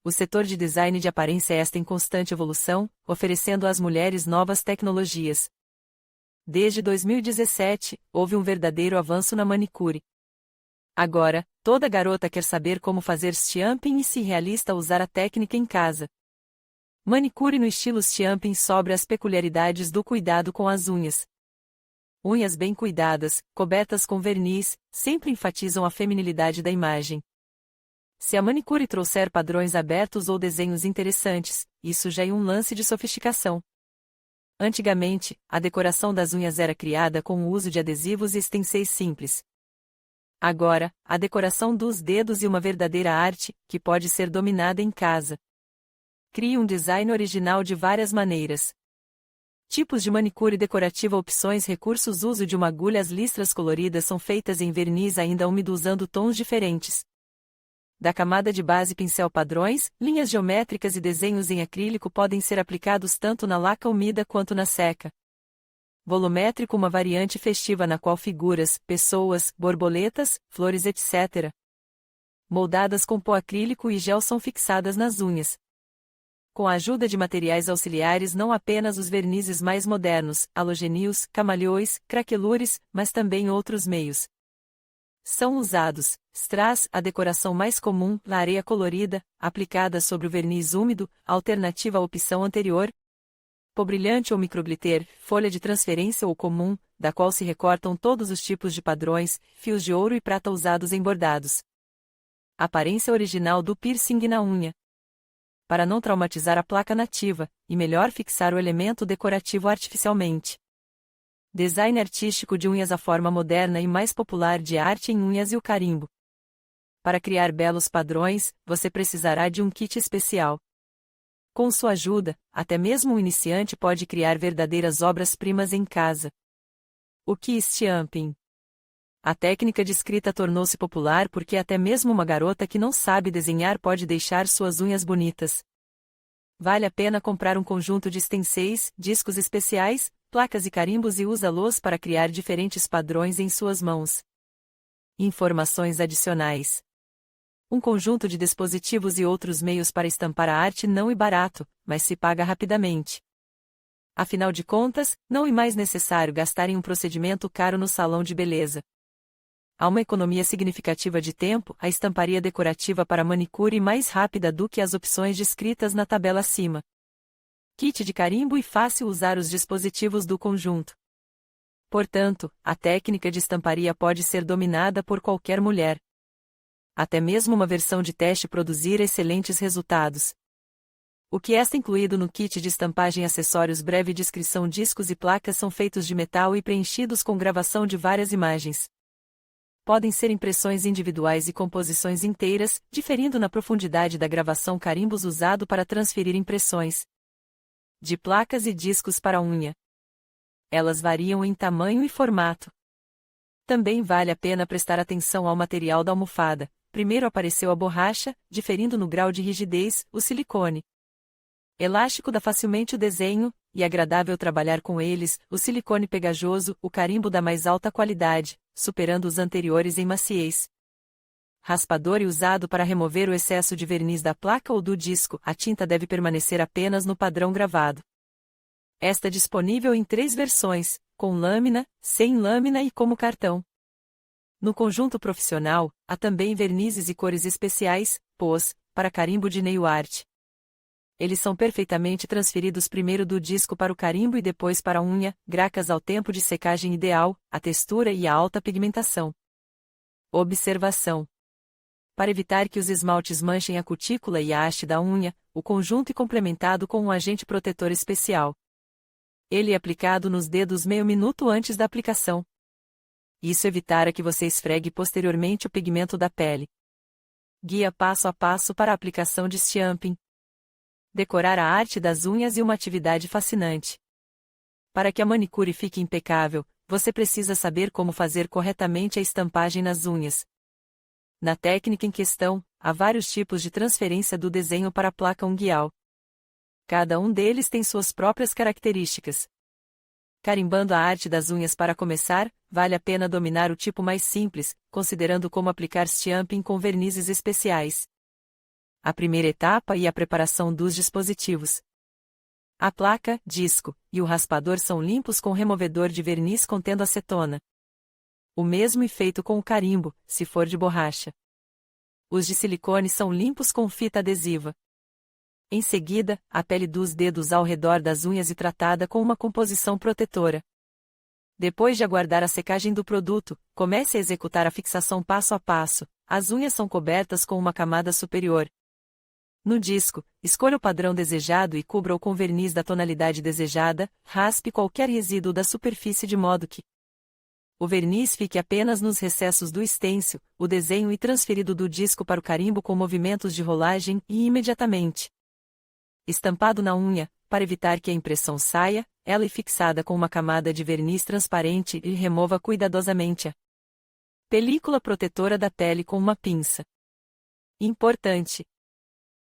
O setor de design de aparência está em constante evolução, oferecendo às mulheres novas tecnologias. Desde 2017, houve um verdadeiro avanço na manicure. Agora, toda garota quer saber como fazer stamping e se realista usar a técnica em casa. Manicure no estilo stamping sobre as peculiaridades do cuidado com as unhas. Unhas bem cuidadas, cobertas com verniz, sempre enfatizam a feminilidade da imagem. Se a manicure trouxer padrões abertos ou desenhos interessantes, isso já é um lance de sofisticação. Antigamente, a decoração das unhas era criada com o uso de adesivos e stencils simples. Agora, a decoração dos dedos é uma verdadeira arte, que pode ser dominada em casa. Crie um design original de várias maneiras. Tipos de manicure decorativa. Opções. Recursos. Uso de uma agulha. As listras coloridas são feitas em verniz ainda úmido usando tons diferentes. Da camada de base. Pincel. Padrões, linhas geométricas e desenhos em acrílico podem ser aplicados tanto na laca úmida quanto na seca. Volumétrico. Uma variante festiva na qual figuras, pessoas, borboletas, flores etc. moldadas com pó acrílico e gel são fixadas nas unhas. Com a ajuda de materiais auxiliares, não apenas os vernizes mais modernos, halogênios, camaleões, craquelures, mas também outros meios. São usados strass, a decoração mais comum, a areia colorida, aplicada sobre o verniz úmido, alternativa à opção anterior. Pó brilhante ou microglitter, folha de transferência ou comum, da qual se recortam todos os tipos de padrões, fios de ouro e prata usados em bordados. Aparência original do piercing na unha. Para não traumatizar a placa nativa, e melhor fixar o elemento decorativo artificialmente. Design artístico de unhas. A forma moderna e mais popular de arte em unhas e o carimbo. Para criar belos padrões, você precisará de um kit especial. Com sua ajuda, até mesmo um iniciante pode criar verdadeiras obras-primas em casa. O que é stamping? A técnica de escrita tornou-se popular porque até mesmo uma garota que não sabe desenhar pode deixar suas unhas bonitas. Vale a pena comprar um conjunto de stencils, discos especiais, placas e carimbos e usa-los para criar diferentes padrões em suas mãos. Informações adicionais. Um conjunto de dispositivos e outros meios para estampar a arte não é barato, mas se paga rapidamente. Afinal de contas, não é mais necessário gastar em um procedimento caro no salão de beleza. Há uma economia significativa de tempo. A estamparia decorativa para manicure mais rápida do que as opções descritas na tabela acima. Kit de carimbo e fácil usar os dispositivos do conjunto. Portanto, a técnica de estamparia pode ser dominada por qualquer mulher. Até mesmo uma versão de teste produzir excelentes resultados. O que está incluído no kit de estampagem? Acessórios. Breve descrição. Discos e placas são feitos de metal e preenchidos com gravação de várias imagens. Podem ser impressões individuais e composições inteiras, diferindo na profundidade da gravação. Carimbos usado para transferir impressões de placas e discos para unha. Elas variam em tamanho e formato. Também vale a pena prestar atenção ao material da almofada. Primeiro apareceu a borracha, diferindo no grau de rigidez, o silicone. Elástico dá facilmente o desenho, e agradável trabalhar com eles. O silicone pegajoso, o carimbo da mais alta qualidade, superando os anteriores em maciez. Raspador e usado para remover o excesso de verniz da placa ou do disco. A tinta deve permanecer apenas no padrão gravado. Esta é disponível em 3 versões, com lâmina, sem lâmina e como cartão. No conjunto profissional, há também vernizes e cores especiais, POS, para carimbo de nail art. Eles são perfeitamente transferidos primeiro do disco para o carimbo e depois para a unha, graças ao tempo de secagem ideal, a textura e a alta pigmentação. Observação. Para evitar que os esmaltes manchem a cutícula e a haste da unha, o conjunto é complementado com um agente protetor especial. Ele é aplicado nos dedos meio minuto antes da aplicação. Isso evitará que você esfregue posteriormente o pigmento da pele. Guia passo a passo para a aplicação de stamping. Decorar a arte das unhas é uma atividade fascinante. Para que a manicure fique impecável, você precisa saber como fazer corretamente a estampagem nas unhas. Na técnica em questão, há vários tipos de transferência do desenho para a placa unguial. Cada um deles tem suas próprias características. Carimbando a arte das unhas. Para começar, vale a pena dominar o tipo mais simples, considerando como aplicar stamping com vernizes especiais. a primeira etapa e a preparação dos dispositivos. A placa, disco, e o raspador são limpos com removedor de verniz contendo acetona. O mesmo é feito com o carimbo, se for de borracha. Os de silicone são limpos com fita adesiva. Em seguida, a pele dos dedos ao redor das unhas é tratada com uma composição protetora. Depois de aguardar a secagem do produto, comece a executar a fixação passo a passo. As unhas são cobertas com uma camada superior. No disco, escolha o padrão desejado e cubra-o com verniz da tonalidade desejada, raspe qualquer resíduo da superfície de modo que o verniz fique apenas nos recessos do estêncil, o desenho e transferido do disco para o carimbo com movimentos de rolagem e imediatamente estampado na unha, para evitar que a impressão saia, ela é fixada com uma camada de verniz transparente e remova cuidadosamente a película protetora da pele com uma pinça. Importante!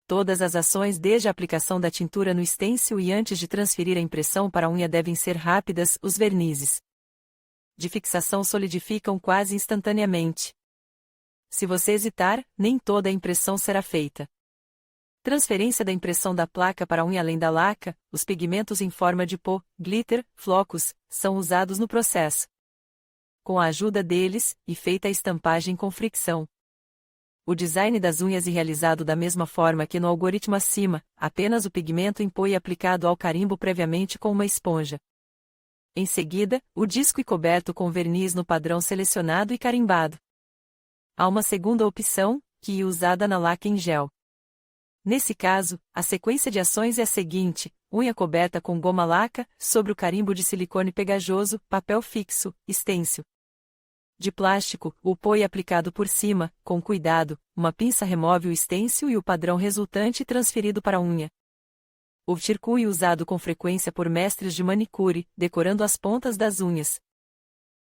Todas as ações desde a aplicação da tintura no estêncil e antes de transferir a impressão para a unha devem ser rápidas. Os vernizes de fixação solidificam quase instantaneamente. Se você hesitar, nem toda a impressão será feita. Transferência da impressão da placa para a unha. Além da laca, os pigmentos em forma de pó, glitter, flocos, são usados no processo. Com a ajuda deles, e feita a estampagem com fricção. O design das unhas é realizado da mesma forma que no algoritmo acima, apenas o pigmento em pó é aplicado ao carimbo previamente com uma esponja. Em seguida, o disco é coberto com verniz no padrão selecionado e carimbado. Há uma segunda opção, que é usada na laca em gel. Nesse caso, a sequência de ações é a seguinte: unha coberta com goma laca, sobre o carimbo de silicone pegajoso, papel fixo, estêncil de plástico, o pó é aplicado por cima, com cuidado, uma pinça remove o estêncil e o padrão resultante transferido para a unha. O circuito é usado com frequência por mestres de manicure, decorando as pontas das unhas.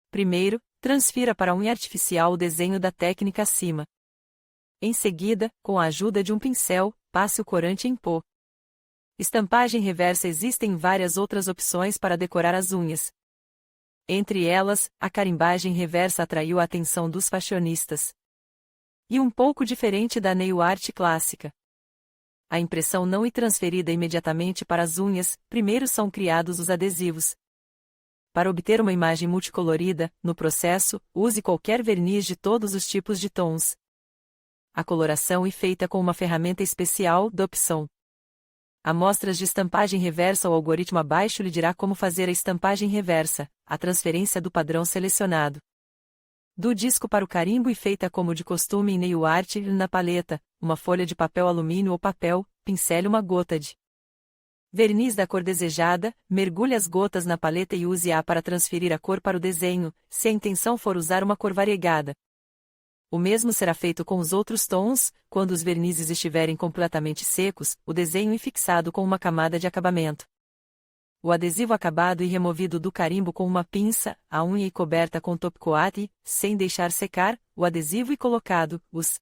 Primeiro, transfira para a unha artificial o desenho da técnica acima. Em seguida, com a ajuda de um pincel, passe o corante em pó. Estampagem reversa. Existem várias outras opções para decorar as unhas. Entre elas, a carimbagem reversa atraiu a atenção dos fashionistas. E um pouco diferente da nail art clássica. A impressão não é transferida imediatamente para as unhas, primeiro são criados os adesivos. Para obter uma imagem multicolorida, no processo, use qualquer verniz de todos os tipos de tons. A coloração é feita com uma ferramenta especial, da opção. Amostras de estampagem reversa. O algoritmo abaixo lhe dirá como fazer a estampagem reversa, a transferência do padrão selecionado do disco para o carimbo e feita como de costume em nail art. Na paleta, uma folha de papel alumínio ou papel, pincele uma gota de verniz da cor desejada, mergulhe as gotas na paleta e use-a para transferir a cor para o desenho, se a intenção for usar uma cor variegada. O mesmo será feito com os outros tons. Quando os vernizes estiverem completamente secos, o desenho é fixado com uma camada de acabamento. O adesivo acabado e removido do carimbo com uma pinça, a unha é coberta com top coat e, sem deixar secar, o adesivo é colocado. Os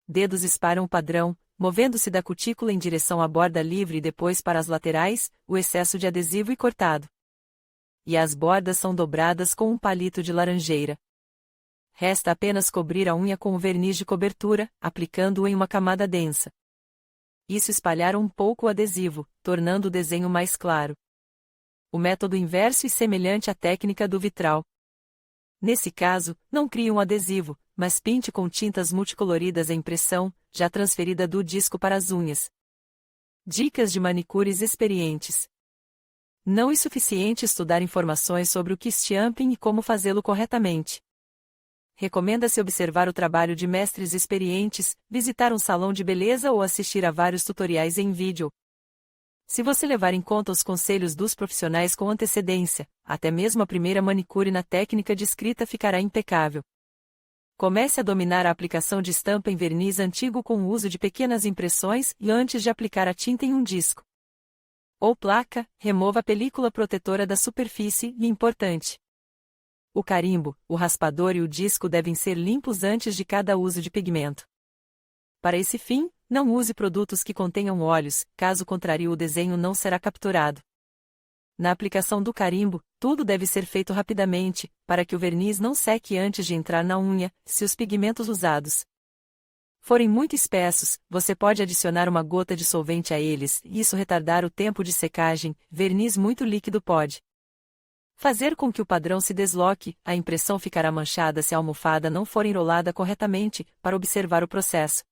dedos espalham o padrão, movendo-se da cutícula em direção à borda livre e depois para as laterais. O excesso de adesivo é cortado. E as bordas são dobradas com um palito de laranjeira. Resta apenas cobrir a unha com o verniz de cobertura, aplicando-o em uma camada densa. Isso espalhar um pouco o adesivo, tornando o desenho mais claro. O método inverso é semelhante à técnica do vitral. Nesse caso, não crie um adesivo, mas pinte com tintas multicoloridas a impressão, já transferida do disco para as unhas. Dicas de manicures experientes. Não é suficiente estudar informações sobre o stamping e como fazê-lo corretamente. Recomenda-se observar o trabalho de mestres experientes, visitar um salão de beleza ou assistir a vários tutoriais em vídeo. Se você levar em conta os conselhos dos profissionais com antecedência, até mesmo a primeira manicure na técnica de escrita ficará impecável. Comece a dominar a aplicação de estampa em verniz antigo com o uso de pequenas impressões e antes de aplicar a tinta em um disco ou placa, remova a película protetora da superfície. E importante: o carimbo, o raspador e o disco devem ser limpos antes de cada uso de pigmento. Para esse fim, não use produtos que contenham óleos, caso contrário o desenho não será capturado. Na aplicação do carimbo, tudo deve ser feito rapidamente, para que o verniz não seque antes de entrar na unha, se os pigmentos usados Forem muito espessos, você pode adicionar uma gota de solvente a eles, e isso retardar o tempo de secagem. Verniz muito líquido pode fazer com que o padrão se desloque, a impressão ficará manchada se a almofada não for enrolada corretamente. Para observar o processo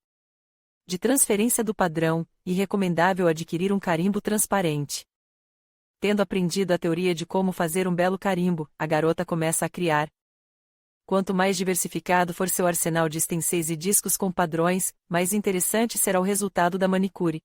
de transferência do padrão, e recomendável adquirir um carimbo transparente. Tendo aprendido a teoria de como fazer um belo carimbo, a garota começa a criar. Quanto mais diversificado for seu arsenal de stencils e discos com padrões, mais interessante será o resultado da manicure.